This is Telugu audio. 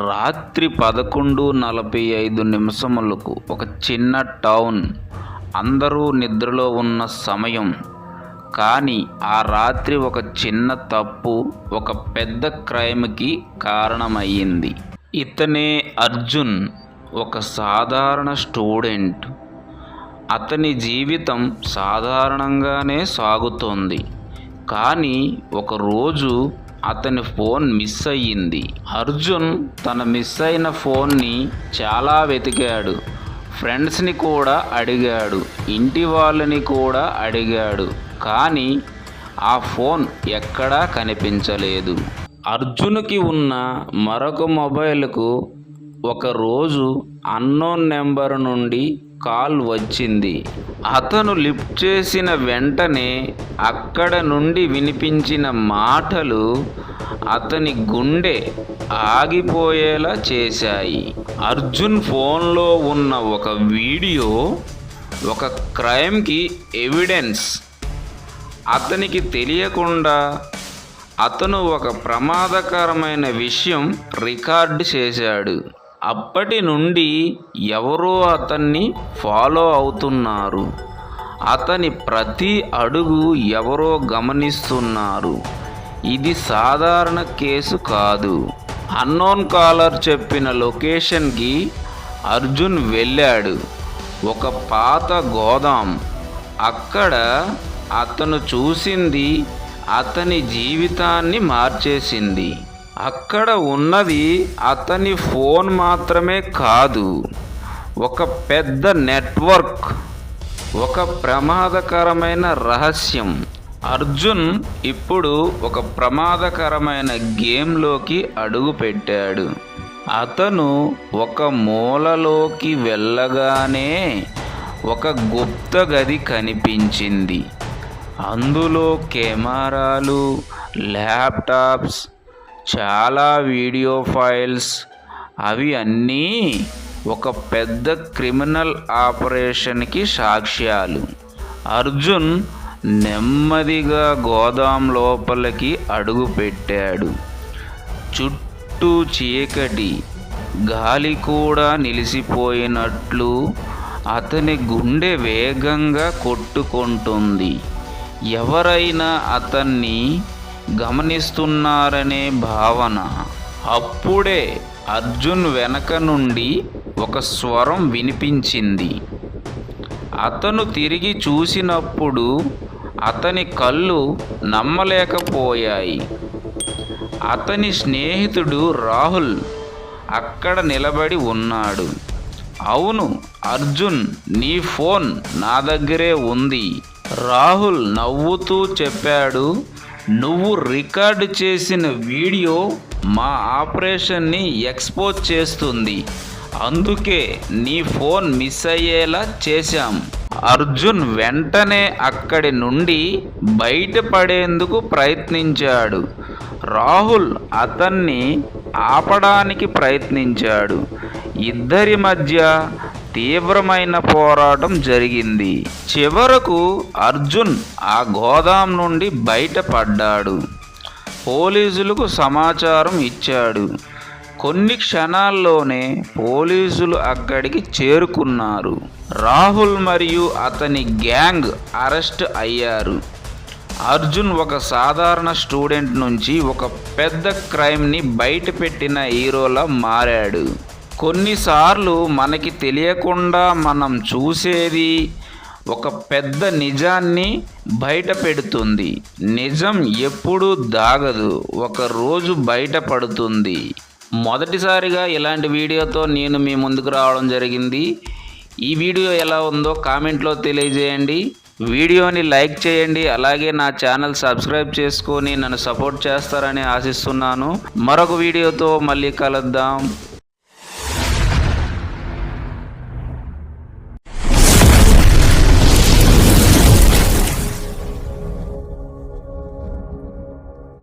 రాత్రి 11:45 ఒక చిన్న టౌన్. అందరూ నిద్రలో ఉన్న సమయం. కానీ ఆ రాత్రి ఒక చిన్న తప్పు ఒక పెద్ద క్రైమ్కి కారణమయ్యింది. ఇతనే అర్జున్, ఒక సాధారణ స్టూడెంట్. అతని జీవితం సాధారణంగానే సాగుతోంది. కానీ ఒకరోజు అతని ఫోన్ మిస్ అయ్యింది. అర్జున్ తన మిస్ అయిన ఫోన్ని చాలా వెతికాడు. ఫ్రెండ్స్ని కూడా అడిగాడు, ఇంటి వాళ్ళని కూడా అడిగాడు. కానీ ఆ ఫోన్ ఎక్కడా కనిపించలేదు. అర్జున్కి ఉన్న మరొక మొబైల్కు ఒకరోజు అన్నోన్ నెంబర్ నుండి కాల్ వచ్చింది. అతను లిఫ్ట్ చేసిన వెంటనే అక్కడ నుండి వినిపించిన మాటలు అతని గుండె ఆగిపోయేలా చేశాయి. అర్జున్ ఫోన్లో ఉన్న ఒక వీడియో ఒక క్రైమ్కి ఎవిడెన్స్. అతనికి తెలియకుండా అతను ఒక ప్రమాదకరమైన విషయం రికార్డు చేశాడు. అప్పటి నుండి ఎవరో అతన్ని ఫాలో అవుతున్నారు. అతని ప్రతి అడుగు ఎవరో గమనిస్తున్నారు. ఇది సాధారణ కేసు కాదు. అన్నోన్ కాలర్ చెప్పిన లొకేషన్కి అర్జున్ వెళ్ళాడు. ఒక పాత గోదాం. అక్కడ అతను చూసింది అతని జీవితాన్ని మార్చేసింది. అక్కడ ఉన్నది అతని ఫోన్ మాత్రమే కాదు, ఒక పెద్ద నెట్వర్క్, ఒక ప్రమాదకరమైన రహస్యం. అర్జున్ ఇప్పుడు ఒక ప్రమాదకరమైన గేమ్లోకి అడుగుపెట్టాడు. అతను ఒక మూలలోకి వెళ్ళగానే ఒక గుప్త గది కనిపించింది. అందులో కెమెరాలు, ల్యాప్టాప్స్, చాలా వీడియో ఫైల్స్. అవి అన్నీ ఒక పెద్ద క్రిమినల్ ఆపరేషన్కి సాక్ష్యాలు. అర్జున్ నెమ్మదిగా గోదాం లోపలికి అడుగుపెట్టాడు. చుట్టూ చీకటి, గాలి కూడా నిలిసిపోయినట్లు. అతని గుండె వేగంగా కొట్టుకుంటుంది. ఎవరైనా అతన్ని గమనిస్తున్నారనే భావన. అప్పుడే అర్జున్ వెనక నుండి ఒక స్వరం వినిపించింది. అతను తిరిగి చూసినప్పుడు అతని కళ్ళు నమ్మలేకపోయాయి. అతని స్నేహితుడు రాహుల్ అక్కడ నిలబడి ఉన్నాడు. అవును అర్జున్, నీ ఫోన్ నా దగ్గరే ఉంది. రాహుల్ నవ్వుతూ చెప్పాడు. నువ్వు రికార్డు చేసిన వీడియో మా ఆపరేషన్ని ఎక్స్పోజ్ చేస్తుంది. అందుకే నీ ఫోన్ మిస్ అయ్యేలా చేశాం. అర్జున్ వెంటనే అక్కడి నుండి బయటపడేందుకు ప్రయత్నించాడు. రాహుల్ అతన్ని ఆపడానికి ప్రయత్నించాడు. ఇద్దరి మధ్య తీవ్రమైన పోరాటం జరిగింది. చివరకు అర్జున్ ఆ గోదాం నుండి బయటపడ్డాడు. పోలీసులకు సమాచారం ఇచ్చాడు. కొన్ని క్షణాల్లోనే పోలీసులు అక్కడికి చేరుకున్నారు. రాహుల్ మరియు అతని గ్యాంగ్ అరెస్ట్ అయ్యారు. అర్జున్ ఒక సాధారణ స్టూడెంట్ నుంచి ఒక పెద్ద క్రైమ్ని బయటపెట్టిన హీరోలా మారాడు. కొన్నిసార్లు మనకి తెలియకుండా మనం చూసేది ఒక పెద్ద నిజాన్ని బయట పెడుతుంది. నిజం ఎప్పుడూ దాగదు, ఒకరోజు బయటపడుతుంది. మొదటిసారిగా ఇలాంటి వీడియోతో నేను మీ ముందుకు రావడం జరిగింది. ఈ వీడియో ఎలా ఉందో కామెంట్లో తెలియజేయండి. వీడియోని లైక్ చేయండి. అలాగే నా ఛానల్ సబ్స్క్రైబ్ చేసుకొని నన్ను సపోర్ట్ చేస్తారని ఆశిస్తున్నాను. మరొక వీడియోతో మళ్ళీ కలుద్దాం.